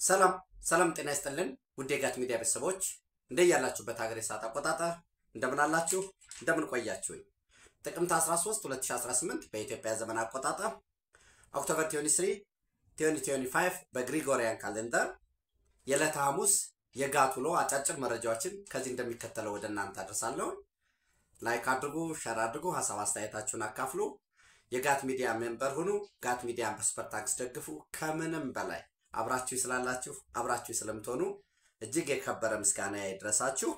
ሰላም ሰላም ጤና ይስጥልን ውድ የጋት ሚዲያ ቤተሰቦች እንደያላችሁበት ሀገር ሰዓት አቆጣጠር እንደምን አላችሁ እንደምን ቆያችሁ ጥቅምት 13 2018 በኢትዮጵያ ዘመን አቆጣጠር ኦክቶበር 23 2025 በግሪጎሪያን ካሌንደር የዕለተ ሐሙስ የጋት ውሎ አጫጭር መረጃዎችን ከዚህ እንደሚከተለው ወደ እናንተ አድርሳለሁ ላይክ አድርጉ ሼር አድርጉ ሐሳብ አስተያየታችሁን አካፍሉ የጋት ሚዲያ ሜምበር ሁኑ ጋት ሚዲያ በሱፐር ታንክስ ደግፉ ከምንም በላይ አብራችሁ ስላላችሁ አብራችሁ ስለምትሆኑ እጅግ የከበረ ምስጋና ይድረሳችሁ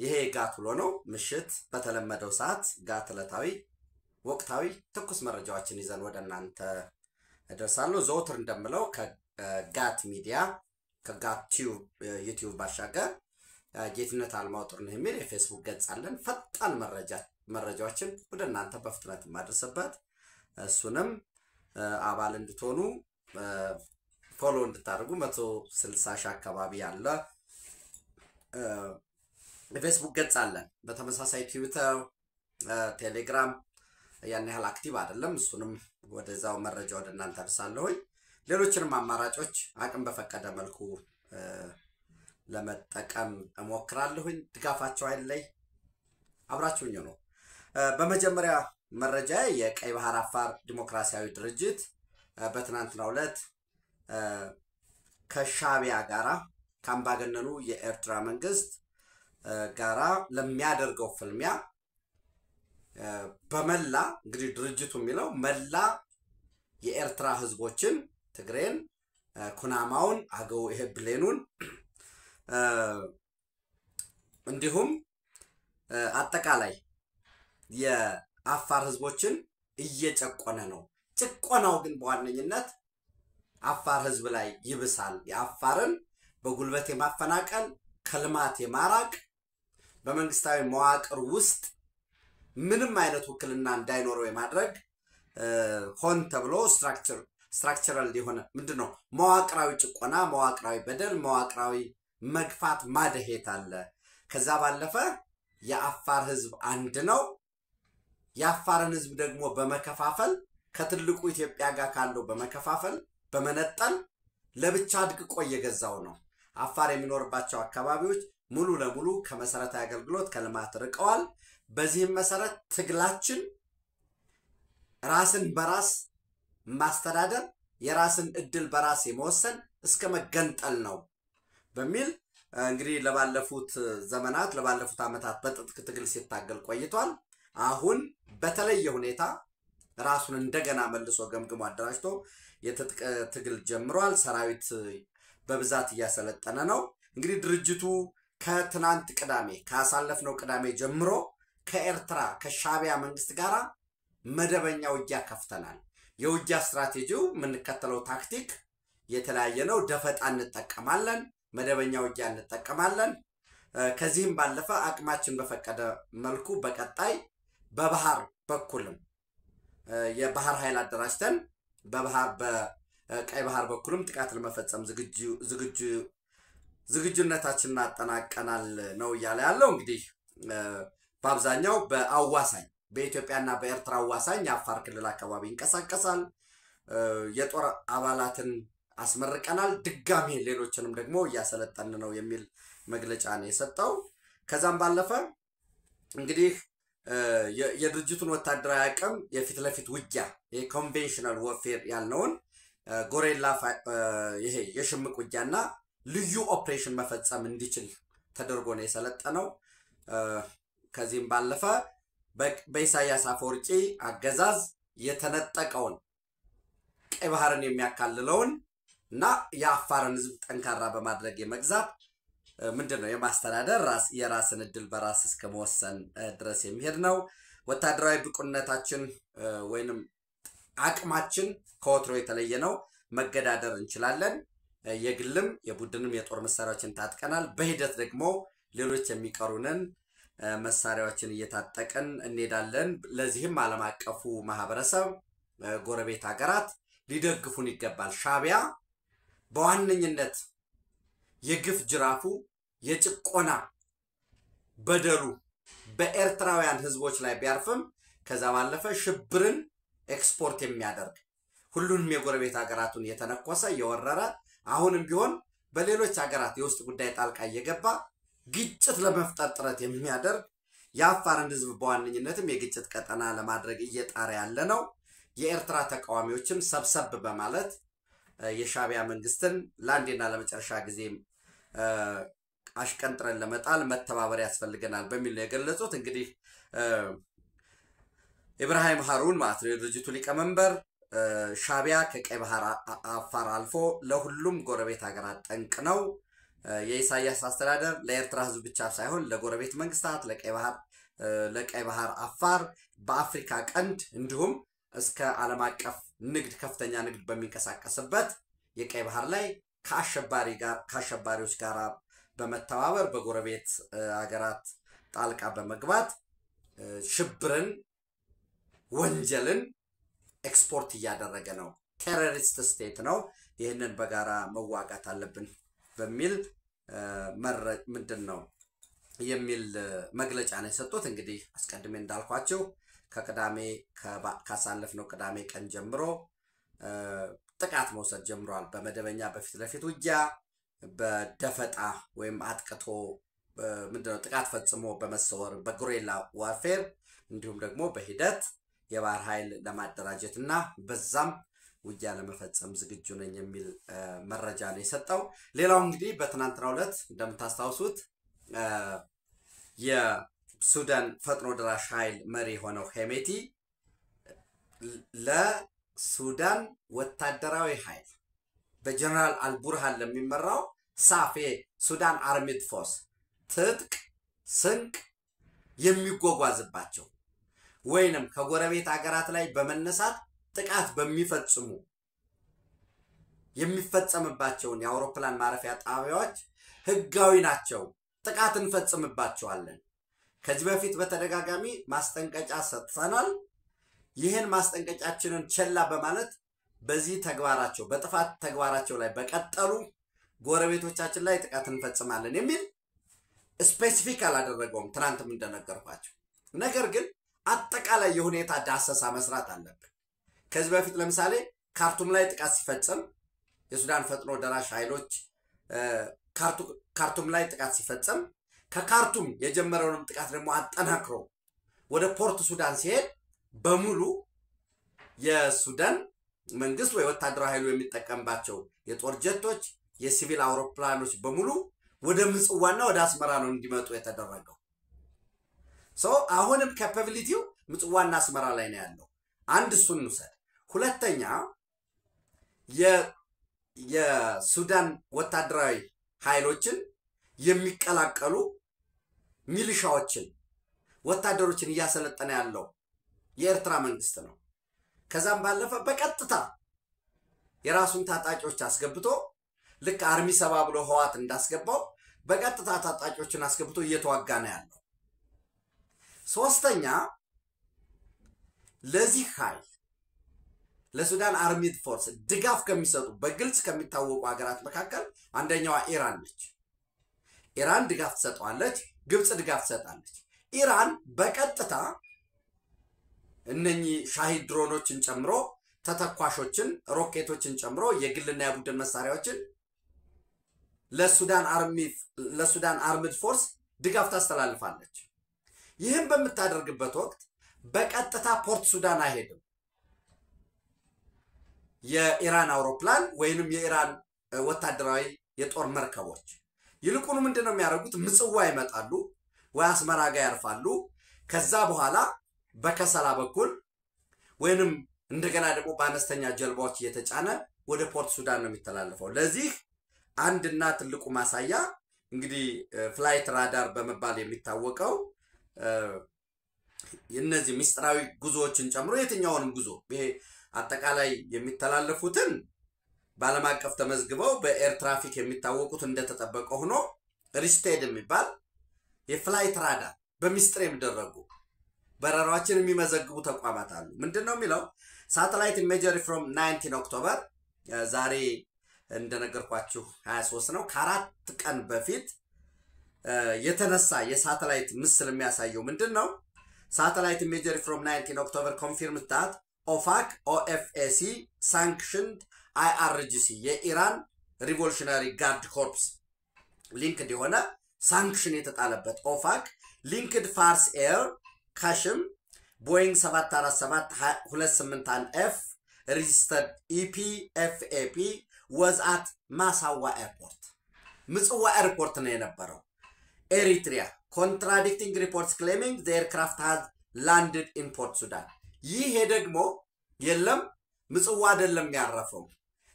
ይሄ ጋት ውሎ ነው ምሽት በተለመደው ሰዓት ጋት ዕለታዊ ወቅታዊ ትኩስ መረጃዎችን ይዘን ወደ እናንተ ደርሳለሁ ዘወትር እንደምለው ከጋት ሚዲያ ከጋት ዩቲዩብ ባሻገር ጌትነት አልማው ጥሩነህ የሚል የፌስቡክ ገጽ አለን ፈጣን መረጃዎችን ወደ እናንተ በፍጥነት ማድረስበት እሱንም አባል እንድትሆኑ ፎሎ እንድታደርጉ 160 ሺህ አካባቢ ያለ ፌስቡክ ገጽ አለን በተመሳሳይ ትዊተር ቴሌግራም ያን ያህል አክቲቭ አይደለም እሱንም ወደዛው መረጃ ወደ እናንተ አድርሳለሁ ሌሎችንም አማራጮች አቅም በፈቀደ መልኩ ለመጠቀም እሞክራለሁ ድጋፋቸው አይለይ አብራችሁኝ ነው በመጀመሪያ መረጃ የቀይ ባህር አፋር ዲሞክራሲያዊ ድርጅት በትናንትናው ዕለት ከሻቢያ ጋራ ካምባገነኑ የኤርትራ መንግስት ጋራ ለሚያደርገው ፍልሚያ በመላ እንግዲህ ድርጅቱ የሚለው መላ የኤርትራ ህዝቦችን ትግሬን ኩናማውን አገው ይሄብሌኑን እንዲሁም አጠቃላይ የአፋር ህዝቦችን እየጨቆነ ነው ጭቆናው ግን በዋነኝነት አፋር ህዝብ ላይ ይብሳል የአፋርን በጉልበት የማፈናቀል ከልማት የማራቅ በመንግስታዊ መዋቅር ውስጥ ምንም አይነት ውክልና እንዳይኖረው የማድረግ ሆን ተብሎ ስትራክቸራል የሆነ ምንድነው መዋቅራዊ ጭቆና መዋቅራዊ በደል መዋቅራዊ መግፋት ማደሄት አለ ከዛ ባለፈ የአፋር ህዝብ አንድ ነው የአፋርን ህዝብ ደግሞ በመከፋፈል ከትልቁ ኢትዮጵያ ጋር ካለው በመከፋፈል በመነጠል ለብቻ አድቅቆ እየገዛው ነው አፋር የሚኖርባቸው አካባቢዎች ሙሉ ለሙሉ ከመሰረታዊ አገልግሎት ከልማት ርቀዋል በዚህም መሰረት ትግላችን ራስን በራስ ማስተዳደር የራስን እድል በራስ የመወሰን እስከ መገንጠል ነው በሚል እንግዲህ ለባለፉት ዘመናት ለባለፉት አመታት በጥጥቅ ትግል ሲታገል ቆይቷል አሁን በተለየ ሁኔታ ራሱን እንደገና መልሶ ገምግሞ አደራጅቶ የጥጥቅ ትግል ጀምሯል ሰራዊት በብዛት እያሰለጠነ ነው እንግዲህ ድርጅቱ ከትናንት ቅዳሜ ካሳለፍነው ቅዳሜ ጀምሮ ከኤርትራ ከሻቢያ መንግስት ጋራ መደበኛ ውጊያ ከፍተናል የውጊያ ስትራቴጂው ምንከተለው ታክቲክ የተለያየ ነው ደፈጣ እንጠቀማለን መደበኛ ውጊያ እንጠቀማለን ከዚህም ባለፈ አቅማችን በፈቀደ መልኩ በቀጣይ በባህር በኩልም የባህር ኃይል አደራጅተን በባህር በቀይ ባህር በኩልም ጥቃት ለመፈጸም ዝግጁነታችንን አጠናቀናል ነው ያለው እንግዲህ በአብዛኛው በአዋሳኝ በኢትዮጵያና በኤርትራ አዋሳኝ አፋር ክልል አካባቢ እንቀሳቀሳል የጦር አባላትን አስመርቀናል ድጋሚ ሌሎችንም ደግሞ ያሰለጠን ነው የሚል መግለጫ ነው የሰጠው ከዛም ባለፈ እንግዲህ የድርጅቱን ወታደራዊ አቅም የፊት ለፊት ውጊያ የኮንቬንሽናል ወርፌር ያልነውን ጎሬላ ይሄ የሽምቅ ውጊያና ልዩ ኦፕሬሽን መፈጸም እንዲችል ተደርጎ ነው የሰለጠነው ከዚህም ባለፈ በኢሳያስ አፈወርቂ አገዛዝ የተነጠቀውን ቀይ ባህርን የሚያካልለውን እና የአፋርን ህዝብ ጠንካራ በማድረግ የመግዛት ምንድነው የማስተዳደር የራስን እድል በራስ እስከ መወሰን ድረስ የሚሄድ ነው ወታደራዊ ብቁነታችን ወይንም አቅማችን ከወትሮ የተለየ ነው መገዳደር እንችላለን የግልም የቡድንም የጦር መሳሪያዎችን ታጥቀናል በሂደት ደግሞ ሌሎች የሚቀሩንን መሳሪያዎችን እየታጠቀን እንሄዳለን ለዚህም ዓለም አቀፉ ማህበረሰብ ጎረቤት ሀገራት ሊደግፉን ይገባል ሻቢያ በዋነኝነት የግፍ ጅራፉ የጭቆና በደሉ በኤርትራውያን ህዝቦች ላይ ቢያርፍም ከዛ ባለፈ ሽብርን ኤክስፖርት የሚያደርግ ሁሉንም የጎረቤት ሀገራቱን የተነኮሰ የወረረ አሁንም ቢሆን በሌሎች ሀገራት የውስጥ ጉዳይ ጣልቃ እየገባ ግጭት ለመፍጠር ጥረት የሚያደርግ የአፋርን ህዝብ በዋነኝነትም የግጭት ቀጠና ለማድረግ እየጣረ ያለ ነው። የኤርትራ ተቃዋሚዎችም ሰብሰብ በማለት የሻዕቢያ መንግስትን ለአንዴና ለመጨረሻ ጊዜ አሽቀንጥረን ለመጣል መተባበር ያስፈልገናል በሚል ነው የገለጹት። እንግዲህ ኢብራሂም ሃሩን ማለት ነው የድርጅቱ ሊቀመንበር ሻዕቢያ ከቀይ ባህር አፋር አልፎ ለሁሉም ጎረቤት ሀገራት ጠንቅ ነው። የኢሳያስ አስተዳደር ለኤርትራ ህዝብ ብቻ ሳይሆን ለጎረቤት መንግስታት፣ ለቀይ ባህር አፋር፣ በአፍሪካ ቀንድ እንዲሁም እስከ ዓለም አቀፍ ንግድ ከፍተኛ ንግድ በሚንቀሳቀስበት የቀይ ባህር ላይ ከአሸባሪዎች ጋር በመተባበር በጎረቤት ሀገራት ጣልቃ በመግባት ሽብርን፣ ወንጀልን ኤክስፖርት እያደረገ ነው። ቴሮሪስት ስቴት ነው። ይህንን በጋራ መዋጋት አለብን በሚል ምንድነው የሚል መግለጫ ነው የሰጡት። እንግዲህ አስቀድሜ እንዳልኳችሁ ካሳለፍነው ቅዳሜ ቀን ጀምሮ ጥቃት መውሰድ ጀምሯል። በመደበኛ በፊት ለፊት ውጊያ፣ በደፈጣ ወይም አጥቅቶ ጥቃት ፈጽሞ በመሰወር በጉሬላ ዋርፌር እንዲሁም ደግሞ በሂደት የባህር ኃይል ለማደራጀትና በዛም ውጊያ ለመፈጸም ዝግጁ ነኝ የሚል መረጃ ነው የሰጠው። ሌላው እንግዲህ በትናንትናው ዕለት እንደምታስታውሱት የሱዳን ፈጥኖ ደራሽ ኃይል መሪ ሆነው ሄሜቲ ለሱዳን ወታደራዊ ኃይል በጀነራል አልቡርሃን ለሚመራው ሳፌ ሱዳን አርሚድ ፎርስ ትጥቅ ስንቅ የሚጓጓዝባቸው ወይንም ከጎረቤት ሀገራት ላይ በመነሳት ጥቃት የሚፈጸምባቸውን የአውሮፕላን ማረፊያ ጣቢያዎች ህጋዊ ናቸው፣ ጥቃት እንፈጽምባቸዋለን። ከዚህ በፊት በተደጋጋሚ ማስጠንቀጫ ሰጥተናል። ይህን ማስጠንቀጫችንን ቸላ በማለት በዚህ ተግባራቸው በጥፋት ተግባራቸው ላይ በቀጠሉ ጎረቤቶቻችን ላይ ጥቃት እንፈጽማለን የሚል ስፔሲፊክ አላደረገውም ትናንትም እንደነገርኳችሁ። ነገር ግን አጠቃላይ የሁኔታ ዳሰሳ መስራት አለብን። ከዚህ በፊት ለምሳሌ ካርቱም ላይ ጥቃት ሲፈጸም የሱዳን ፈጥኖ ደራሽ ኃይሎች ካርቱም ላይ ጥቃት ሲፈጸም ከካርቱም የጀመረውን ጥቃት ደግሞ አጠናክሮ ወደ ፖርት ሱዳን ሲሄድ በሙሉ የሱዳን መንግስት ወይ ወታደራዊ ኃይሉ የሚጠቀምባቸው የጦር ጀቶች፣ የሲቪል አውሮፕላኖች በሙሉ ወደ ምጽዋና ወደ አስመራ ነው እንዲመጡ የተደረገው። አሁንም ካፓቢሊቲው ምጽዋና አስመራ ላይ ነው ያለው። አንድ እሱን እንውሰድ። ሁለተኛ የሱዳን ወታደራዊ ኃይሎችን የሚቀላቀሉ ሚሊሻዎችን ወታደሮችን እያሰለጠነ ያለው የኤርትራ መንግስት ነው። ከዛም ባለፈ በቀጥታ የራሱን ታጣቂዎች አስገብቶ ልክ አርሚ 70 ብሎ ህዋት እንዳስገባው በቀጥታ ታጣቂዎችን አስገብቶ እየተዋጋ ነው ያለው። ሶስተኛ ለዚህ ኃይል ለሱዳን አርሚድ ፎርስ ድጋፍ ከሚሰጡ በግልጽ ከሚታወቁ ሀገራት መካከል አንደኛዋ ኢራን ነች። ኢራን ድጋፍ ትሰጣለች፣ ግብጽ ድጋፍ ትሰጣለች። ኢራን በቀጥታ እነኚህ ሻሂድ ድሮኖችን ጨምሮ ተተኳሾችን፣ ሮኬቶችን ጨምሮ የግልና የቡድን መሳሪያዎችን ለሱዳን አርሚድ ፎርስ ድጋፍ ታስተላልፋለች። ይህን በምታደርግበት ወቅት በቀጥታ ፖርት ሱዳን አይሄድም። የኢራን አውሮፕላን ወይንም የኢራን ወታደራዊ የጦር መርከቦች ይልቁኑ ምንድነው የሚያደርጉት? ምጽዋ ይመጣሉ ወይ አስመራ ጋር ያርፋሉ። ከዛ በኋላ በከሰላ በኩል ወይንም እንደገና ደግሞ በአነስተኛ ጀልባዎች እየተጫነ ወደ ፖርት ሱዳን ነው የሚተላለፈው። ለዚህ አንድና ትልቁ ማሳያ እንግዲህ ፍላይት ራዳር በመባል የሚታወቀው እነዚህ ሚስጥራዊ ጉዞዎችን ጨምሮ የትኛውንም ጉዞ ይሄ አጠቃላይ የሚተላለፉትን በዓለም አቀፍ ተመዝግበው በኤር ትራፊክ የሚታወቁት እንደተጠበቀ ሆኖ ሪስቴድ የሚባል የፍላይት ራዳር በሚስጥር የሚደረጉ በረራዎችን የሚመዘግቡ ተቋማት አሉ። ምንድነው የሚለው? ሳተላይት ኢሜጀሪ ፍሮም 19 ኦክቶበር ዛሬ እንደነገርኳችሁ 23 ነው። ከአራት ቀን በፊት የተነሳ የሳተላይት ምስል የሚያሳየው ምንድነው? ሳተላይት ኢሜጀሪ ፍሮም 19 ኦክቶበር confirmed that OFAC sanctioned IRGC የኢራን ሪቮሉሽናሪ ጋርድ ኮርፕስ ሊንክድ የሆነ ሳንክሽን የተጣለበት ኦፋክ ሊንክድ ፋርስ ኤር ካሽም ቦይንግ 747-281F registered EPFAP was at ማሳዋ ኤርፖርት ምጽዋ ኤርፖርት ነው የነበረው ኤሪትሪያ contradicting reports claiming the aircraft had landed in Port Sudan ይሄ ደግሞ የለም ምጽዋ አይደለም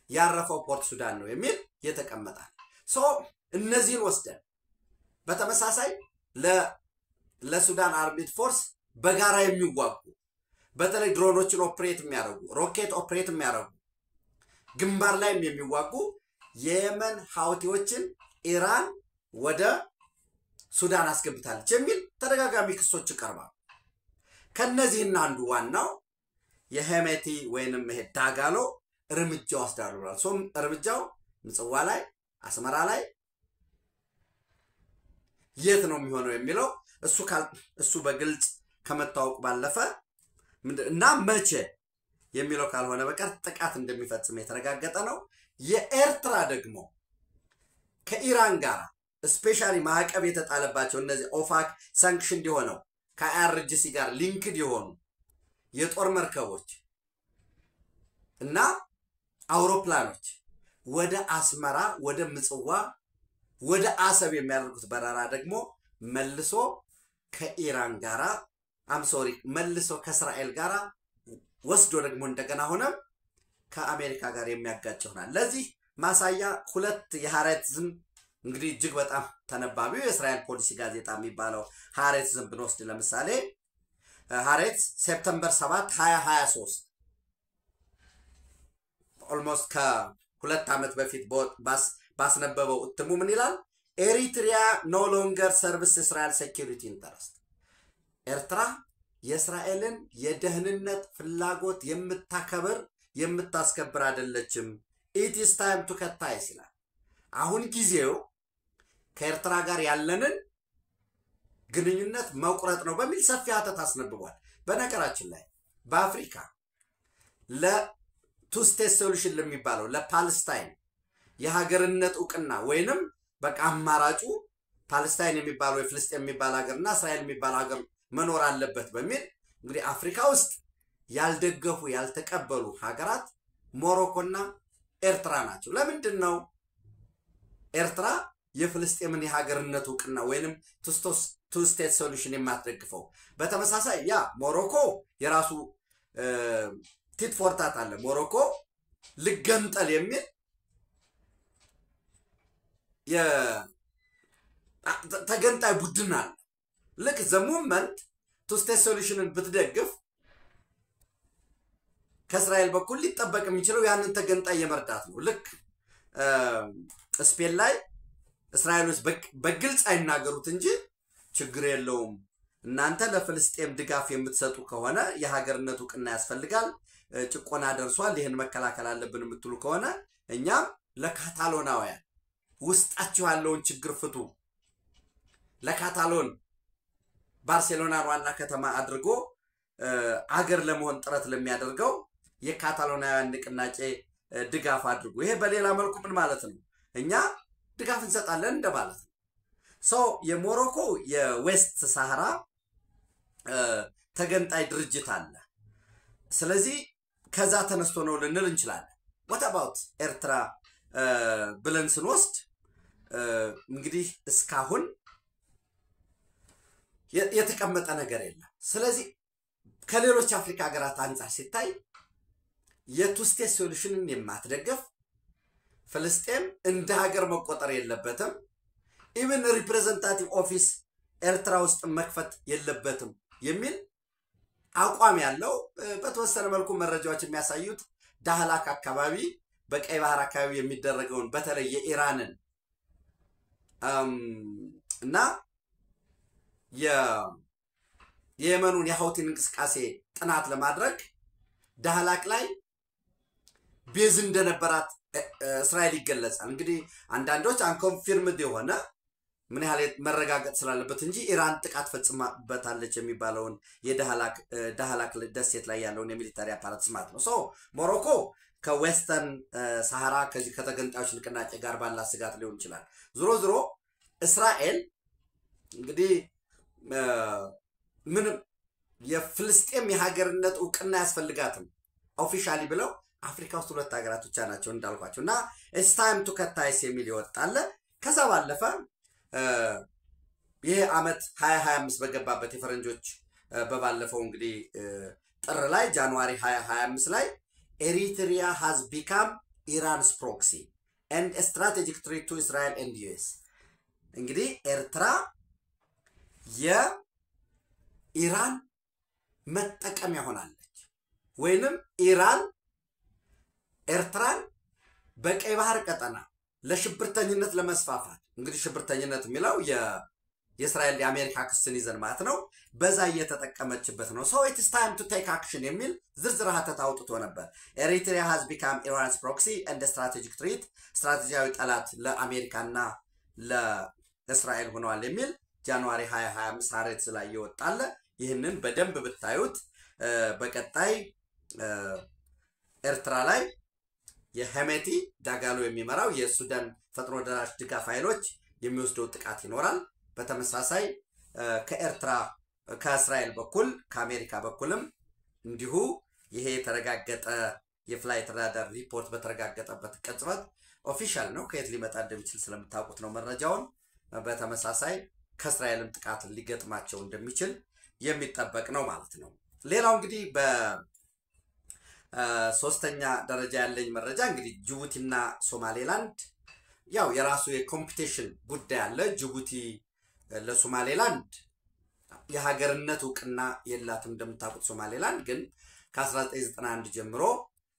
ያረፈው ፖርት ሱዳን ነው የሚል የተቀመጣል ሶ እነዚህን ወስደን በተመሳሳይ ለሱዳን አርሚድ ፎርስ በጋራ የሚዋጉ በተለይ ድሮኖችን ኦፕሬት የሚያደርጉ ሮኬት ኦፕሬት የሚያደርጉ ግንባር ላይ የሚዋጉ የየመን ሐውቲዎችን ኢራን ወደ ሱዳን አስገብታለች የሚል ተደጋጋሚ ክሶች ቀርበዋል ከነዚህና አንዱ ዋናው የሄሜቲ ወይንም ዳጋሎ እርምጃ ወስዳሉራል ሶም እርምጃው ምጽዋ ላይ አስመራ ላይ የት ነው የሚሆነው የሚለው እሱ በግልጽ ከመታወቅ ባለፈ እና መቼ የሚለው ካልሆነ በቀር ጥቃት እንደሚፈጽም የተረጋገጠ ነው የኤርትራ ደግሞ ከኢራን ጋር ስፔሻሊ ማዕቀብ የተጣለባቸው እነዚህ ኦፋክ ሳንክሽን እንዲሆነው ከአርጂሲ ጋር ሊንክድ የሆኑ የጦር መርከቦች እና አውሮፕላኖች ወደ አስመራ ወደ ምጽዋ ወደ አሰብ የሚያደርጉት በራራ ደግሞ መልሶ ከኢራን ጋራ መልሶ ከእስራኤል ጋራ ወስዶ ደግሞ እንደገና ሆነ ከአሜሪካ ጋር የሚያጋጭ ሆናል ለዚህ ማሳያ ሁለት የሃሬትዝም እንግዲህ እጅግ በጣም ተነባቢው የእስራኤል ፖሊሲ ጋዜጣ የሚባለው ሃሬትዝም ብንወስድ ለምሳሌ ሃሬትዝ ሴፕቴምበር 7 2023 almost ከሁለት ዓመት በፊት ባስነበበው እትሙ ምን ይላል ኤሪትሪያ no longer serves Israel security interest ኤርትራ የእስራኤልን የደህንነት ፍላጎት የምታስከብር አይደለችም it is time to cut ties ይላል አሁን ጊዜው ከኤርትራ ጋር ያለንን ግንኙነት መቁረጥ ነው በሚል ሰፊ ሀተት አስነብቧል በነገራችን ላይ በአፍሪካ ለቱ ስቴት ሶሉሽን ለሚባለው ለፓለስታይን የሀገርነት ዕውቅና ወይንም በቃ አማራጩ ፓለስታይን የሚባለው የፍልስጤም የሚባል ሀገርና እስራኤል የሚባል ሀገር መኖር አለበት በሚል እንግዲህ አፍሪካ ውስጥ ያልደገፉ ያልተቀበሉ ሀገራት ሞሮኮና ኤርትራ ናቸው ለምንድነው ኤርትራ የፍልስጤምን የሀገርነት ዕውቅና ወይንም ቱ ስቴት ሶሉሽን የማትደግፈው በተመሳሳይ ያ ሞሮኮ የራሱ ቲት ፎርታት አለ ሞሮኮ ልገንጠል የሚል ተገንጣይ ቡድን አለ ልክ ዘሙመንት ቱ ስቴት ሶሉሽንን ብትደግፍ ከእስራኤል በኩል ሊጠበቅ የሚችለው ያንን ተገንጣይ የመርዳት ነው ልክ ስፔን ላይ እስራኤሎች በግልጽ አይናገሩት እንጂ ችግር የለውም እናንተ ለፍልስጤም ድጋፍ የምትሰጡ ከሆነ የሀገርነት ዕውቅና ያስፈልጋል ጭቆና ደርሷል ይሄን መከላከል አለብን የምትሉ ከሆነ እኛም ለካታሎናውያን ውስጣቸው ያለውን ችግር ፍቱ ለካታሎን ባርሴሎና ዋና ከተማ አድርጎ አገር ለመሆን ጥረት ለሚያደርገው የካታሎናውያን ንቅናቄ ድጋፍ አድርጉ ይሄ በሌላ መልኩ ምን ማለት ነው እኛ ድጋፍ እንሰጣለን እንደማለት ነው ሶ የሞሮኮ የዌስት ሳሃራ ተገንጣይ ድርጅት አለ ስለዚህ ከዛ ተነስቶ ነው ልንል እንችላለን what about ኤርትራ ብለን ስንወስድ እንግዲህ እስካሁን የተቀመጠ ነገር የለም ስለዚህ ከሌሎች አፍሪካ ሀገራት አንፃር ሲታይ የቱ ስቴት ሶሉሽንን የማትደግፍ ፍልስጤም እንደ ሀገር መቆጠር የለበትም ኢቭን ሪፕሬዘንታቲቭ ኦፊስ ኤርትራ ውስጥ መክፈት የለበትም የሚል አቋም ያለው በተወሰነ መልኩ መረጃዎች የሚያሳዩት ዳህላክ አካባቢ በቀይ ባህር አካባቢ የሚደረገውን በተለይ የኢራንን እና የየመኑን የሐውቲን እንቅስቃሴ ጥናት ለማድረግ ዳህላክ ላይ ቤዝ እንደነበራት እስራኤል ይገለጻል እንግዲህ አንዳንዶች አንኮንፊርምድ የሆነ ምን ያህል መረጋገጥ ስላለበት እንጂ ኢራን ጥቃት ፈጽማበታለች የሚባለውን የዳህላክ ደሴት ላይ ያለውን የሚሊታሪ አፓራትስ ማለት ነው ሶ ሞሮኮ ከዌስተርን ሳሃራ ከዚህ ከተገንጣዮች ንቅናቄ ጋር ባላት ስጋት ሊሆን ይችላል። ዞሮ ዞሮ እስራኤል እንግዲህ ምንም የፍልስጤም የሀገርነት ዕውቅና ያስፈልጋትም ኦፊሻሊ ብለው አፍሪካ ውስጥ ሁለት ሀገራት ብቻ ናቸው እንዳልኳቸው እና it's time to cut ties የሚል ይወጣል። ከዛ ባለፈ ይሄ አመት 2025 በገባበት የፈረንጆች በባለፈው እንግዲህ ጥር ላይ ጃንዋሪ 2025 ላይ Eritrea has become Iran's proxy and a strategic threat to Israel and US እንግዲህ ኤርትራ የኢራን መጠቀሚያ ሆናለች ወይንም ኢራን ኤርትራን በቀይ ባህር ቀጠና ለሽብርተኝነት ለመስፋፋት እንግዲህ ሽብርተኝነት የሚለው የእስራኤል የአሜሪካ ክስን ይዘን ማለት ነው በዛ እየተጠቀመችበት ነው so it is time to take action የሚል ዝርዝር ሀተት አውጥቶ ነበር Eritrea has become Iran's proxy and a strategic threat ስትራቴጂያዊ ጠላት ለአሜሪካና ለእስራኤል ሆነዋል የሚል ጃንዋሪ 2025 ሀሬት ላይ ይወጣል ይሄንን በደንብ ብታዩት በቀጣይ ኤርትራ ላይ የሄሜቲ ዳጋሎ የሚመራው የሱዳን ፈጥኖ ደራሽ ድጋፍ ኃይሎች የሚወስደው ጥቃት ይኖራል በተመሳሳይ ከኤርትራ ከእስራኤል በኩል ከአሜሪካ በኩልም እንዲሁ ይሄ የተረጋገጠ የፍላይት ራዳር ሪፖርት በተረጋገጠበት ቅጽበት ኦፊሻል ነው ከየት ሊመጣ እንደሚችል ስለምታውቁት ነው መረጃውን በተመሳሳይ ከእስራኤልም ጥቃት ሊገጥማቸው እንደሚችል የሚጠበቅ ነው ማለት ነው ሌላው እንግዲህ በሶስተኛ ደረጃ ያለኝ መረጃ እንግዲህ ጅቡቲና ሶማሌላንድ ያው የራሱ የኮምፒቲሽን ጉዳይ አለ ጅቡቲ ለሶማሌላንድ የሀገርነት ዕውቅና የላትም እንደምታውቁት ሶማሌላንድ ግን ከ1991 ጀምሮ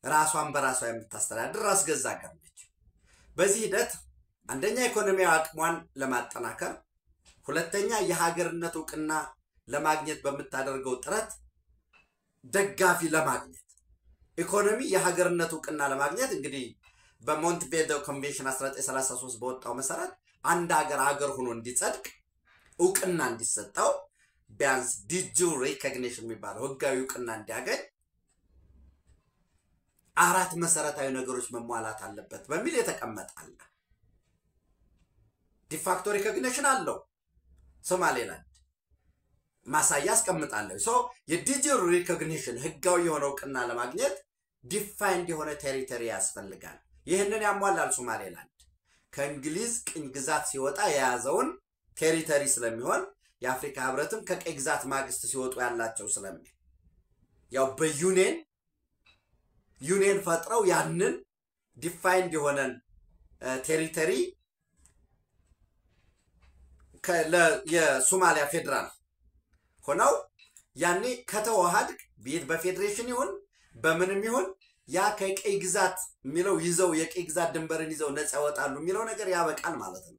ራሷን በራሷ የምታስተዳድር ራስ ገዝ ሀገር ነች በዚህ ሂደት አንደኛ ኢኮኖሚያዊ አቅሟን ለማጠናከር ሁለተኛ የሀገርነት ዕውቅና ለማግኘት በመታደርገው ጥረት ደጋፊ ለማግኘት ኢኮኖሚ የሀገርነት ዕውቅና ለማግኘት እንግዲህ በሞንቴቪዲዮ ኮንቬንሽን 1933 በወጣው መሰረት አንድ ሀገር ሆኖ እንዲጸድቅ ዕውቅና እንዲሰጠው ቢያንስ ዲጁ ሪኮግኒሽን የሚባለው ህጋዊ ዕውቅና እንዲያገኝ አራት መሰረታዊ ነገሮች መሟላት አለበት በሚል የተቀመጣል ዲፋክቶ ሪኮግኒሽን አለው ሶማሌላንድ ማሳያ አስቀምጣለሁ ሶ የዲጁ ሪኮግኒሽን ህጋዊ የሆነ ዕውቅና ለማግኘት ዲፋይንድ የሆነ ቴሪቶሪ ያስፈልጋል ይሄንን ያሟላል ሶማሌላንድ ከእንግሊዝ ቅኝ ግዛት ሲወጣ የያዘውን ቴሪቶሪ ስለሚሆን የአፍሪካ ህብረትም ከቀይ ግዛት ማግስት ሲወጡ ያላቸው ስለሚል ያው በዩኒየን ፈጥረው ያንን ዲፋይንድ የሆነ ቴሪቶሪ የሶማሊያ ፌደራል ሆነው ያኔ ከተዋሃድ ቢት በፌደሬሽን ይሁን በምንም ይሁን ያ ከቀይ ግዛት የሚለው ይዘው የቀይ ግዛት ድንበርን ይዘው ነፃ ያወጣሉ የሚለው ነገር ያበቃል ማለት ነው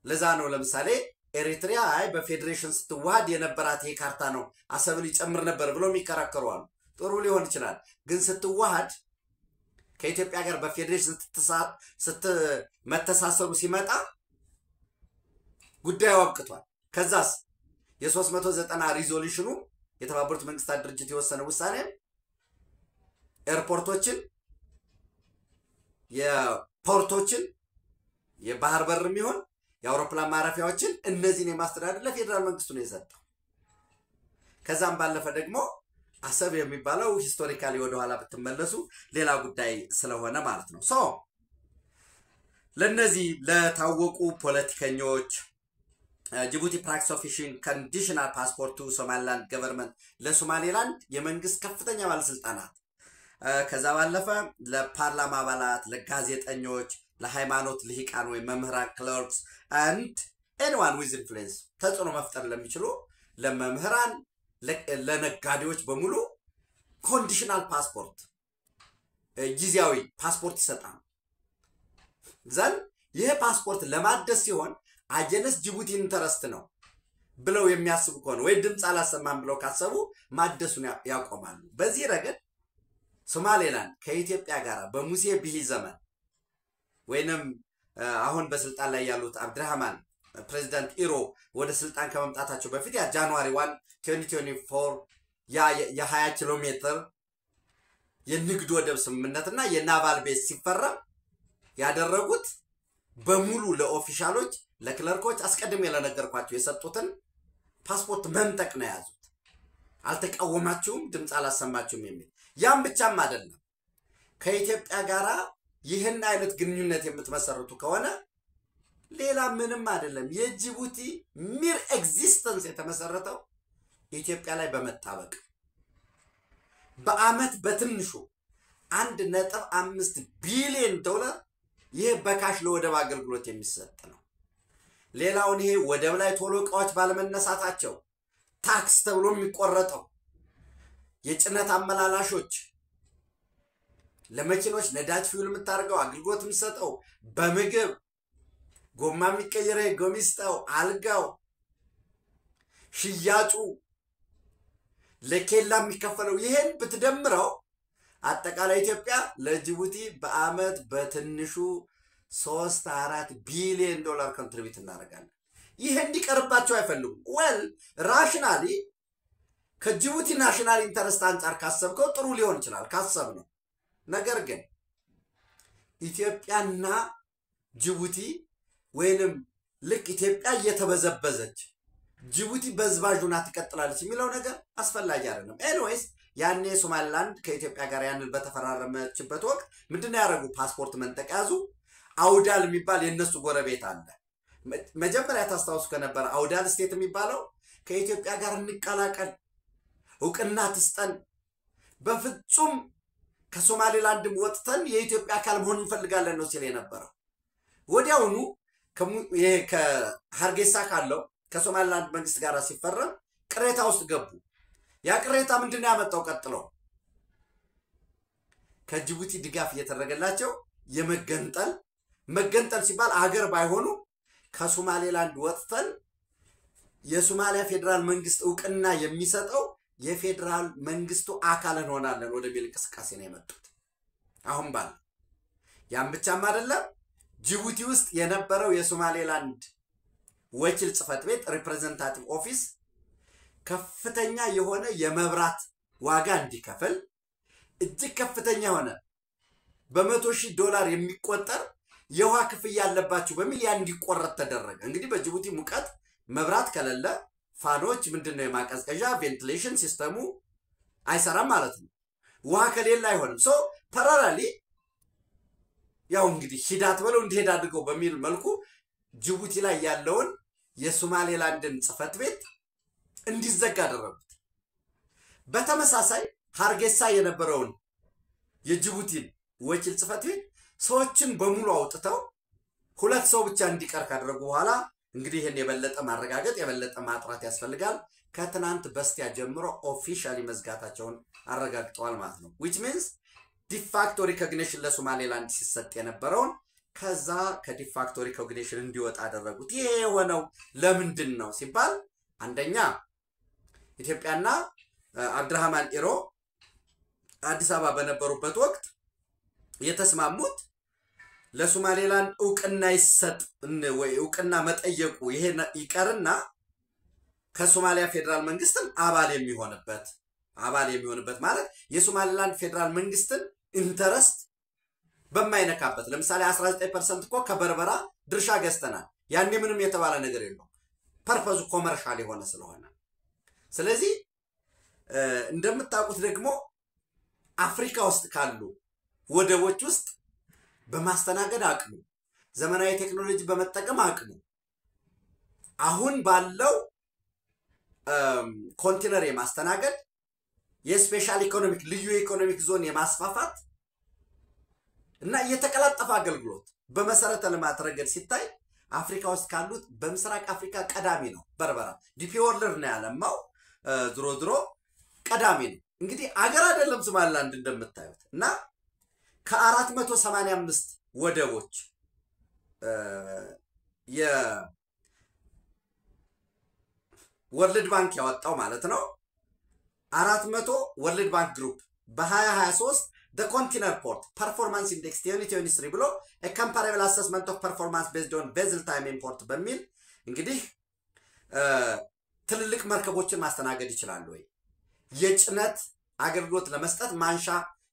ለዛ ነው ለምሳሌ ኤሪትሪያ አይ በፌደሬሽን ስትዋሃድ የነበራት ይሄ ካርታ ነው አሰብን ይጨምር ነበር ብለው የሚከራከሩዋል ጥሩ ሊሆን ይችላል ግን ስትዋሃድ ከኢትዮጵያ ጋር በፌደሬሽን ስትመተሳሰሩ ሲመጣ ጉዳዩ አብቅቷል ከዛስ የ390 ሪዞሉሽኑ የተባበሩት መንግስታት ድርጅት የወሰነ ውሳኔ ኤርፖርቶችን የፖርቶችን የባህር በርም ይሁን የአውሮፕላን ማረፊያዎችን እነዚህን የማስተዳደር ለፌደራል መንግስቱ ነው የሰጠው ከዛም ባለፈ ደግሞ አሰብ የሚባለው ሂስቶሪካሊ ወደ ኋላ በተመለሱ ሌላ ጉዳይ ስለሆነ ማለት ነው ሶ ለነዚህ ለታወቁ ፖለቲከኞች ጅቡቲ ፕራክቲስ ኦፍ ኢሹዊንግ ኮንዲሽናል ፓስፖርት ቱ ሶማሊላንድ ገቨርንመንት ለሶማሌላንድ የመንግስት ከፍተኛ ባለስልጣናት ከዛ ባለፈ ለፓርላማ አባላት ለጋዜጠኞች ለሃይማኖት ልሂቃን ወይ መምህራን ክለርክስ and anyone with influence ተጽዕኖ መፍጠር ለሚችሉ ለመምህራን ለነጋዴዎች በሙሉ ኮንዲሽናል ፓስፖርት ጊዜያዊ ፓስፖርት ይሰጣል ዘን ይሄ ፓስፖርት ለማደስ ሲሆን አጀነስ ጅቡቲ ኢንተረስት ነው ብለው የሚያስቡ ከሆነ ወይ ድምጽ አላሰማም ብለው ካሰቡ ማደሱን ያቆማሉ በዚህ ረገድ ሶማሌላንድ ከኢትዮጵያ ጋር በሙሴ ቢሂ ዘመን ወይንም አሁን በስልጣን ላይ ያሉት አብድራህማን ፕሬዝዳንት ኢሮ ወደ ስልጣን ከመምጣታቸው በፊት ያ ጃንዋሪ 1 2024 ያ የ20 ኪሎ ሜትር የንግድ ወደብ ስምምነትና የናቫል ቤዝ ሲፈረም ያደረጉት በሙሉ ለኦፊሻሎች ለክለርኮች አስቀድሜ ለነገርኳቸው የሰጡትን ፓስፖርት መንጠቅ ነው ያዙት። አልተቃወማችሁም፣ ድምጽ አላሰማችሁም የሚል ያም ብቻም አይደለም። ከኢትዮጵያ ጋራ ይህን አይነት ግንኙነት የምትመሰርቱ ከሆነ ሌላ ምንም አይደለም። የጅቡቲ ሚር ኤግዚስተንስ የተመሰረተው ኢትዮጵያ ላይ በመጣበቅ በአመት በትንሹ 1.5 ቢሊዮን ዶላር ይሄ በካሽ ለወደብ አገልግሎት የሚሰጥ ነው። ሌላውን ይሄ ወደብ ላይ ቶሎ ዕቃዎች ባለመነሳታቸው ታክስ ተብሎ የሚቆረጠው የጭነት አመላላሾች ለመኪኖች ነዳጅ ፊውል የምታርገው አገልግሎት የሚሰጠው በምግብ ጎማ የሚቀየረው ጎሚስታው አልጋው ሽያጩ ለኬላ የሚከፈለው ይሄን ብትደምረው አጠቃላይ ኢትዮጵያ ለጅቡቲ በአመት በትንሹ 3-4 ቢሊዮን ዶላር ኮንትሪቢዩት እናደርጋለን። ይሄ እንዲቀርባቸው አይፈልጉም። ወል ራሽናሊ ከጅቡቲ ናሽናል ኢንተረስት አንፃር ካሰብከው ጥሩ ሊሆን ይችላል ካሰብነው። ነገር ግን ኢትዮጵያና ጅቡቲ ወይንም ልክ ኢትዮጵያ እየተበዘበዘች ጅቡቲ በዝባዡና ትቀጥላለች የሚለው ነገር አስፈላጊ አይደለም። ኤኒዌይስ ያኔ ሶማሊላንድ ከኢትዮጵያ ጋር ያንን በተፈራረመችበት ወቅት ምንድነው ያደረጉ? ፓስፖርት መንጠቅ ያዙ። አውዳል የሚባል የነሱ ጎረቤት አለ። መጀመሪያ ታስታውሱ ከነበረ አውዳል ስቴት የሚባለው ከኢትዮጵያ ጋር እንቀላቀል እውቅና ትስጠን በፍጹም ከሶማሊላንድም ወጥተን የኢትዮጵያ አካል መሆን እንፈልጋለን ነው ሲል የነበረው። ወዲያውኑ ከሀርጌሳ ካለው ከሶማሊላንድ መንግስት ጋር ሲፈረም ቅሬታ ውስጥ ገቡ። ያ ቅሬታ ምንድነው ያመጣው? ቀጥሎ ከጅቡቲ ድጋፍ እየተደረገላቸው መገንጠል ሲባል አገር ባይሆኑ ከሶማሊላንድ ወጥተን የሶማሊያ ፌደራል መንግስት እውቅና የሚሰጠው የፌደራል መንግስቱ አካል እንሆናለን ወደሚል እንቅስቃሴ ነው የመጡት። አሁን ባል ያም ብቻም አይደለም። ጅቡቲ ውስጥ የነበረው የሶማሊላንድ ወኪል ጽፈት ቤት ሪፕሬዘንታቲቭ ኦፊስ ከፍተኛ የሆነ የመብራት ዋጋ እንዲከፍል እጅግ ከፍተኛ የሆነ $100,000 የሚቆጠር የውሃ ክፍያ ያለባችሁ በሚል ያ እንዲቆረጥ ተደረገ። እንግዲህ በጅቡቲ ሙቀት መብራት ከሌለ ፋኖች ምንድነው የማቀዝቀዣ ቬንቲሌሽን ሲስተሙ አይሰራም ማለት ነው። ውሃ ከሌለ አይሆንም። ሶ ፓራራሊ ያው እንግዲህ ሂዳት ብለው እንዲሄድ አድርገው በሚል መልኩ ጅቡቲ ላይ ያለውን የሶማሊላንድን ጽፈት ቤት እንዲዘጋ አደረጉት። በተመሳሳይ ሀርጌሳ የነበረውን የጅቡቲን ወኪል ጽፈት ቤት ሰዎችን በሙሉ አውጥተው 2 ሰው ብቻ እንዲቀር ካደረጉ በኋላ እንግዲህ ይሄን የበለጠ ማረጋገጥ የበለጠ ማጥራት ያስፈልጋል። ከትናንት በስቲያ ጀምሮ ኦፊሻሊ መዝጋታቸውን አረጋግጠዋል ማለት ነው። which means de facto recognition ለሶማሊላንድ ሲሰጥ የነበረውን ከዛ ከዲፋክቶ ሪኮግኒሽን እንዲወጣ አደረጉት። ይሄ የሆነው ለምንድን ነው ሲባል አንደኛ ኢትዮጵያና አብዱራህማን ኢሮ አዲስ አበባ በነበሩበት ወቅት የተስማሙት ለሶማሊላንድ እውቅና ይሰጥ ወይ እውቅና መጠየቁ ይሄ ይቀርና ከሶማሊያ ፌደራል መንግስትም አባል የሚሆንበት ማለት የሶማሊላንድ ፌደራል መንግስትን ኢንተረስት በማይነካበት ለምሳሌ 19% እኮ ከበርበራ ድርሻ ገዝተናል። ያኔ ምንም የተባለ ነገር የለው ፐርፐዙ ኮመርሻል የሆነ ስለሆነ። ስለዚህ እንደምታውቁት ደግሞ አፍሪካ ውስጥ ካሉ ወደቦች ውስጥ በማስተናገድ አቅሙ ዘመናዊ ቴክኖሎጂ በመጠቀም አቅሙ አሁን ባለው ኮንቴነር የማስተናገድ የስፔሻል ኢኮኖሚክ ልዩ ኢኮኖሚክ ዞን የማስፋፋት እና የተቀላጠፈ አገልግሎት በመሰረተ ልማት ረገድ ሲታይ አፍሪካ ውስጥ ካሉት በምስራቅ አፍሪካ ቀዳሚ ነው። በርበራ ዲፒ ወርልድ ነው ያለማው ድሮ ቀዳሚ ነው። እንግዲህ አገር አይደለም ሶማሊላንድ እንደምታዩት እና ከ485 ወደቦች የወርልድ ባንክ ያወጣው ማለት ነው 400 ወርልድ ባንክ ግሩፕ በ2023 the container port performance index 2023 ብሎ a comparable assessment of performance based on vessel time import በሚል እንግዲህ ትልልቅ መርከቦችን ማስተናገድ ይችላል ወይ የጭነት አገልግሎት ለመስጠት ማንሻ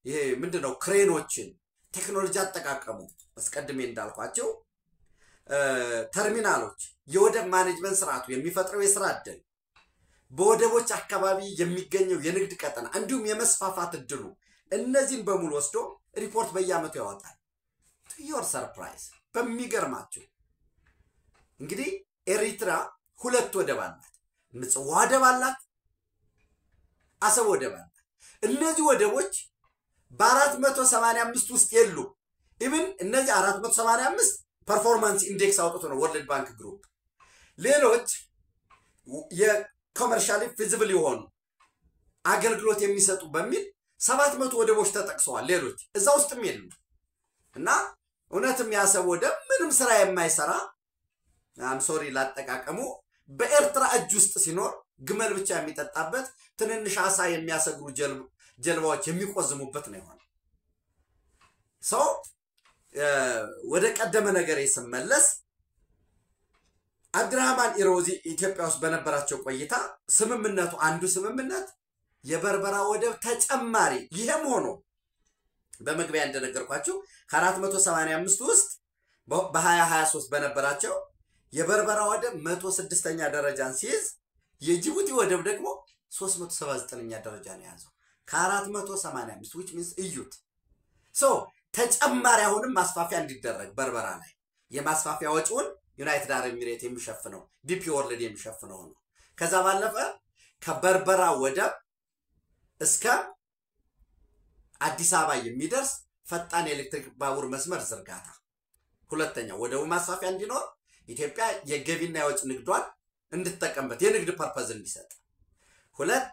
ይሄ ምንድነው ክሬኖችን ቴክኖሎጂ አጠቃቀሙ አስቀድሜ እንዳልኳቸው ተርሚናሎች የወደብ ማኔጅመንት ስርዓቱ የሚፈጥረው የሥራ ዕድል በወደቦች አካባቢ የሚገኘው የንግድ ቀጠና እንዲሁም የመስፋፋት ዕድሉ እነዚህን በሙሉ ወስዶ ሪፖርት በየዓመቱ ያወጣል። to your surprise በሚገርማችሁ እንግዲህ ኤሪትራ ሁለት ወደብ አላት። ምጽዋ ወደብ አላት፣ አሰብ ወደብ አላት። እነዚህ ወደቦች በ485 ውስጥ የሉ። ኢቭን እነዚህ 485 ፐርፎርማንስ ኢንዴክስ አውጥቶ ነው ወርልድ ባንክ ግሩፕ ሌሎች የኮመርሻሊ ፊዚብል የሆኑ አገልግሎት የሚሰጡ በሚል 700 ወደቦች ተጠቅሰዋል። ሌሎች እዛ ውስጥም የሉ እና እውነትም ያሰብ ወደብ ምንም ስራ የማይሰራ ሶሪ ላጠቃቀሙ በኤርትራ እጅ ውስጥ ሲኖር ግመል ብቻ የሚጠጣበት ትንንሽ አሳ የሚያሰግሩ ጀልባዎች የሚቆዝሙበት ነው ይሆን ሰው ወደ ቀደመ ነገር ይስመለስ አብድራህማን ኢሮዚ ኢትዮጵያ ውስጥ በነበራቸው ቆይታ ስምምነቱ አንዱ ስምምነት የበርበራ ወደብ ተጨማሪ ይሄም ሆኖ በመግቢያ እንደነገርኳችሁ ከ485 ውስጥ በ2023 በነበራቸው የበርበራ ወደብ 106ኛ ደረጃን ሲይዝ የጅቡቲ ወደብ ደግሞ 379ኛ ደረጃ ነው ያዘው ከ485 which means እዩት ሶ ተጨማሪ አሁንም ማስፋፊያ እንዲደረግ በርበራ ላይ የማስፋፊያ ወጪውን ዩናይትድ አረብ ኤሚሬት የሚሸፍነው ዲፒ ወርልድ የሚሸፍነው ነው። ከዛ ባለፈ ከበርበራ ወደብ እስከ አዲስ አበባ የሚደርስ ፈጣን ኤሌክትሪክ ባቡር መስመር ዝርጋታ ሁለተኛው ወደቡ ማስፋፊያ እንዲኖር ኢትዮጵያ የገቢና የወጭ ንግዷን እንድትጠቀምበት የንግድ ፐርፐዝ እንዲሰጥ ሁለት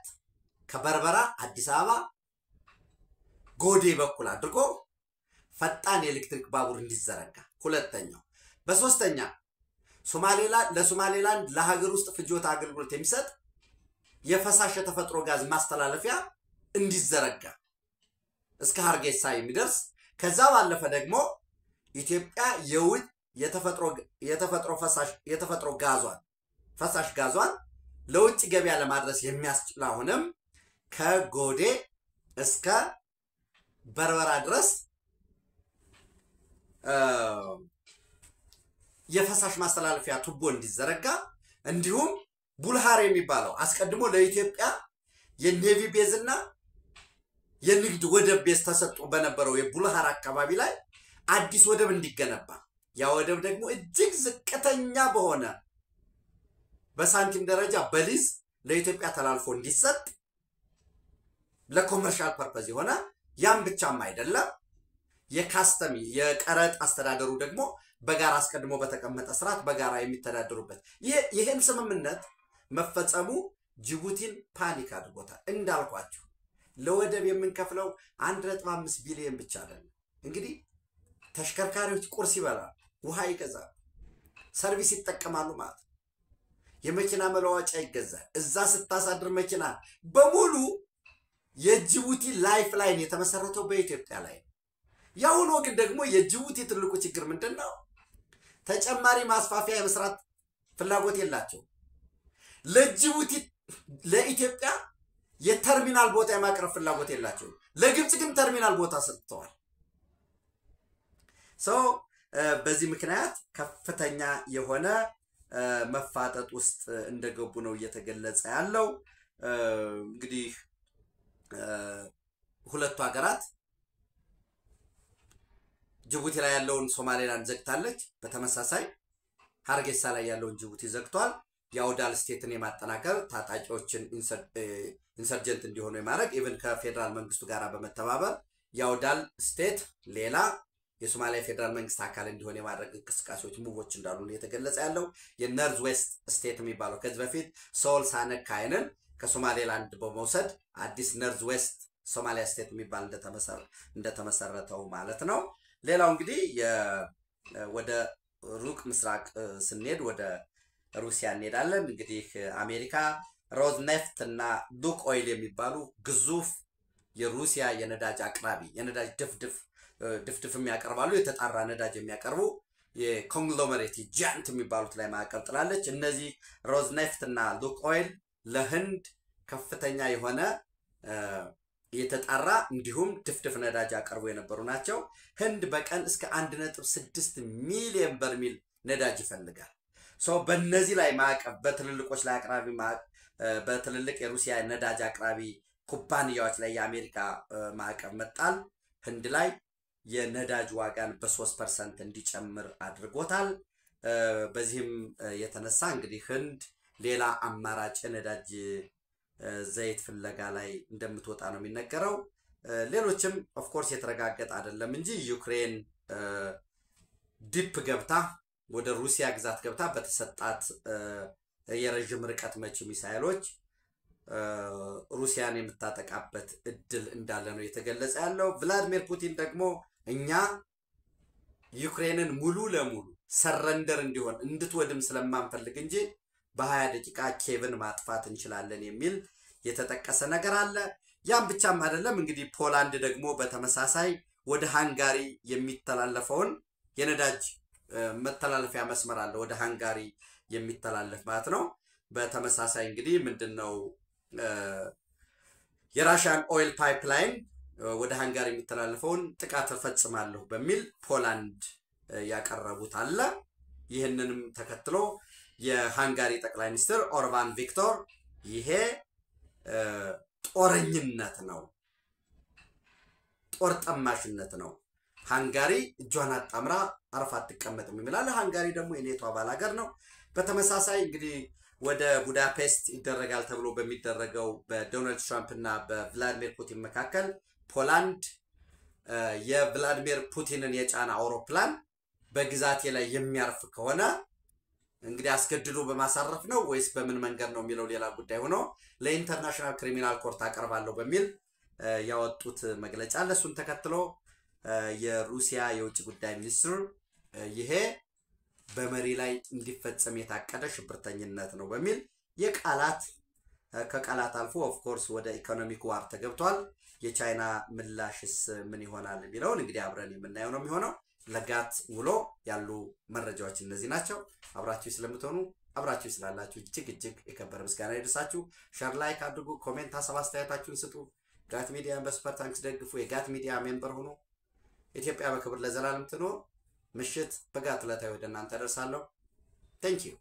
ከበርበራ አዲስ አበባ ጎዴ በኩል አድርጎ ፈጣን ኤሌክትሪክ ባቡር እንዲዘረጋ ሁለተኛው በሶስተኛ ለሶማሌላንድ ለሀገር ውስጥ ፍጆታ አገልግሎት የሚሰጥ የፈሳሽ የተፈጥሮ ጋዝ ማስተላለፊያ እንዲዘረጋ እስከ ሀርጌሳ የሚደርስ ከዛ ባለፈ ደግሞ ኢትዮጵያ የውጭ የተፈጥሮ ጋዟን ለውጭ ገበያ ለማድረስ የሚያስችል አሁንም ከጎዴ እስከ በርበራ ድረስ የፈሳሽ ማስተላለፊያ ቱቦ እንዲዘረጋ እንዲሁም ቡልሃር የሚባለው አስቀድሞ ለኢትዮጵያ የኔቪ ቤዝና የንግድ ወደብ ቤዝ ተሰጥቶ በነበረው የቡልሃር አካባቢ ላይ አዲስ ወደብ እንዲገነባ ያ ወደብ ደግሞ እጅግ ዝቅተኛ በሆነ በሳንቲም ደረጃ በሊዝ ለኢትዮጵያ ተላልፎ እንዲሰጥ ለኮመርሻል ፐርፐዝ ይሆና ያም ብቻም አይደለም የካስተሚ የቀረጥ አስተዳደሩ ደግሞ በጋራ አስቀድሞ በተቀመጠ ስርዓት በጋራ የሚተዳደሩበት ይሄን ስምምነት መፈጸሙ ጅቡቲን ፓኒክ አድርጎታል። እንዳልኳችሁ ለወደብ የምንከፍለው 1.5 ቢሊዮን ብቻ አይደለም። እንግዲህ ተሽከርካሪዎች ቁርስ ይበላሉ፣ ውሃ ይገዛሉ፣ ሰርቪስ ይጠቀማሉ ማለት የመኪና መለዋወጫ ይገዛል። እዛ ስታሳድር መኪና በሙሉ የጅቡቲ ላይፍ ላይን የተመሰረተው በኢትዮጵያ ላይ ያሁን ወግ ደግሞ የጅቡቲ ትልቁ ችግር ምንድነው? ተጨማሪ ማስፋፊያ የመስራት ፍላጎት የላቸው። ለጅቡቲ ለኢትዮጵያ የተርሚናል ቦታ የማቅረብ ፍላጎት የላቸው። ለግብጽ ግን ተርሚናል ቦታ ሰጥተዋል። በዚህ ምክንያት ከፍተኛ የሆነ መፋጠጥ ውስጥ እንደገቡ ነው እየተገለጸ ያለው። እንግዲህ ሁለቱ ሀገራት ጅቡቲ ላይ ያለውን ሶማሌላንድ ዘግታለች። በተመሳሳይ ሀርጌሳ ላይ ያለውን ጅቡቲ ዘግቷል። ያውዳል ስቴትን የማጠናከር ታጣቂዎችን ኢንሰርጀንት እንዲሆኑ የማድረግ ኢቭን ከፌደራል መንግስቱ ጋር በመተባበር ያውዳል ስቴት ሌላ የሶማሊያ ፌደራል መንግስት አካል እንዲሆን የማድረግ እንቅስቃሴዎች ሙቮች እንዳሉ ነው የተገለጸ ያለው። የኖርዝ ዌስት ስቴት የሚባለው ከዚህ በፊት ሶል ሳነካይንን ከሶማሌላንድ በመውሰድ አዲስ ኖርዝ ዌስት ሶማሊያ ስቴት የሚባል እንደተመሰረተው ማለት ነው። ሌላው እንግዲህ ወደ ሩቅ ምስራቅ ስንሄድ ወደ ሩሲያ እንሄዳለን። እንግዲህ አሜሪካ ሮዝኔፍት እና ዱክ ኦይል የሚባሉ ግዙፍ የሩሲያ የነዳጅ አቅራቢ የነዳጅ ድፍድፍ የሚያቀርባሉ የተጣራ ነዳጅ የሚያቀርቡ የኮንግሎመሬት ጃንት የሚባሉት ላይ ማዕቀብ ጥላለች። እነዚህ ሮዝኔፍት እና ዱክ ኦይል ለህንድ ከፍተኛ የሆነ የተጣራ እንዲሁም ድፍድፍ ነዳጅ አቀርቦ የነበሩ ናቸው። ህንድ በቀን እስከ 1.6 ሚሊዮን በርሜል ነዳጅ ይፈልጋል። በእነዚህ ላይ ማዕቀብ በትልልቆች ላይ አቅራቢ በትልልቅ የሩሲያ ነዳጅ አቅራቢ ኩባንያዎች ላይ የአሜሪካ ማዕቀብ መጣል ህንድ ላይ የነዳጅ ዋጋን በ3% እንዲጨምር አድርጎታል። በዚህም የተነሳ እንግዲህ ህንድ ሌላ አማራጭ ነዳጅ ዘይት ፍለጋ ላይ እንደምትወጣ ነው የሚነገረው። ሌሎችም ኦፍ ኮርስ የተረጋገጠ አይደለም እንጂ ዩክሬን ዲፕ ገብታ ወደ ሩሲያ ግዛት ገብታ በተሰጣት የረጅም ርቀት መቺ ሚሳኤሎች ሩሲያን የምታጠቃበት እድል እንዳለ ነው የተገለጸ ያለው። ቭላዲሚር ፑቲን ደግሞ እኛ ዩክሬንን ሙሉ ለሙሉ ሰረንደር እንዲሆን እንድትወድም ስለማንፈልግ እንጂ በ20 ደቂቃ ኬቭን ማጥፋት እንችላለን የሚል የተጠቀሰ ነገር አለ። ያም ብቻም አይደለም እንግዲህ ፖላንድ ደግሞ በተመሳሳይ ወደ ሃንጋሪ የሚተላለፈውን የነዳጅ መተላለፊያ መስመር አለ ወደ ሃንጋሪ የሚተላለፍ ማለት ነው። በተመሳሳይ እንግዲህ ምንድነው የራሽያን ኦይል ፓይፕላይን ወደ ሃንጋሪ የሚተላለፈውን ጥቃት ፈጽማለሁ በሚል ፖላንድ ያቀረቡት አለ። ይህንንም ተከትሎ የሃንጋሪ ጠቅላይ ሚኒስትር ኦርባን ቪክቶር ይሄ ጦረኝነት ነው፣ ጦር ጠማሽነት ነው፣ ሃንጋሪ እጇን አጣምራ አርፋ አትቀመጥም ይላል። ሃንጋሪ ደግሞ የኔቶ አባል ሀገር ነው። በተመሳሳይ እንግዲህ ወደ ቡዳፔስት ይደረጋል ተብሎ በሚደረገው በዶናልድ ትራምፕ እና በቭላዲሚር ፑቲን መካከል ፖላንድ የቭላዲሚር ፑቲንን የጫነ አውሮፕላን በግዛቴ ላይ የሚያርፍ ከሆነ እንግዲህ አስገድዶ በማሳረፍ ነው ወይስ በምን መንገድ ነው የሚለው ሌላ ጉዳይ ሆኖ ለኢንተርናሽናል ክሪሚናል ኮርት አቀርባለሁ በሚል ያወጡት መግለጫ ለሱን ተከትሎ የሩሲያ የውጭ ጉዳይ ሚኒስትር ይሄ በመሪ ላይ እንዲፈጸም የታቀደ ሽብርተኝነት ነው በሚል የቃላት ከቃላት አልፎ ኦፍ ኮርስ ወደ ኢኮኖሚክ ዋር ተገብቷል። የቻይና ምላሽስ ምን ይሆናል የሚለውን እንግዲህ አብረን የምናየው ነው የሚሆነው። ለጋት ውሎ ያሉ መረጃዎች እነዚህ ናቸው። አብራችሁ ስለምትሆኑ አብራችሁ ስላላችሁ እጅግ የከበረ ምስጋና ይድረሳችሁ። ሼር ላይክ አድርጉ፣ ኮሜንት ሀሳብ አስተያየታችሁን ስጡ። ጋት ሚዲያን በሱፐር ታንክስ ደግፉ። የጋት ሚዲያ ሜምበር ሁኑ። ኢትዮጵያ በክብር ለዘላለም ትኖር። ምሽት በጋት ዕለታዊ ወደ እናንተ ደርሳለሁ። ቴንክ ዩ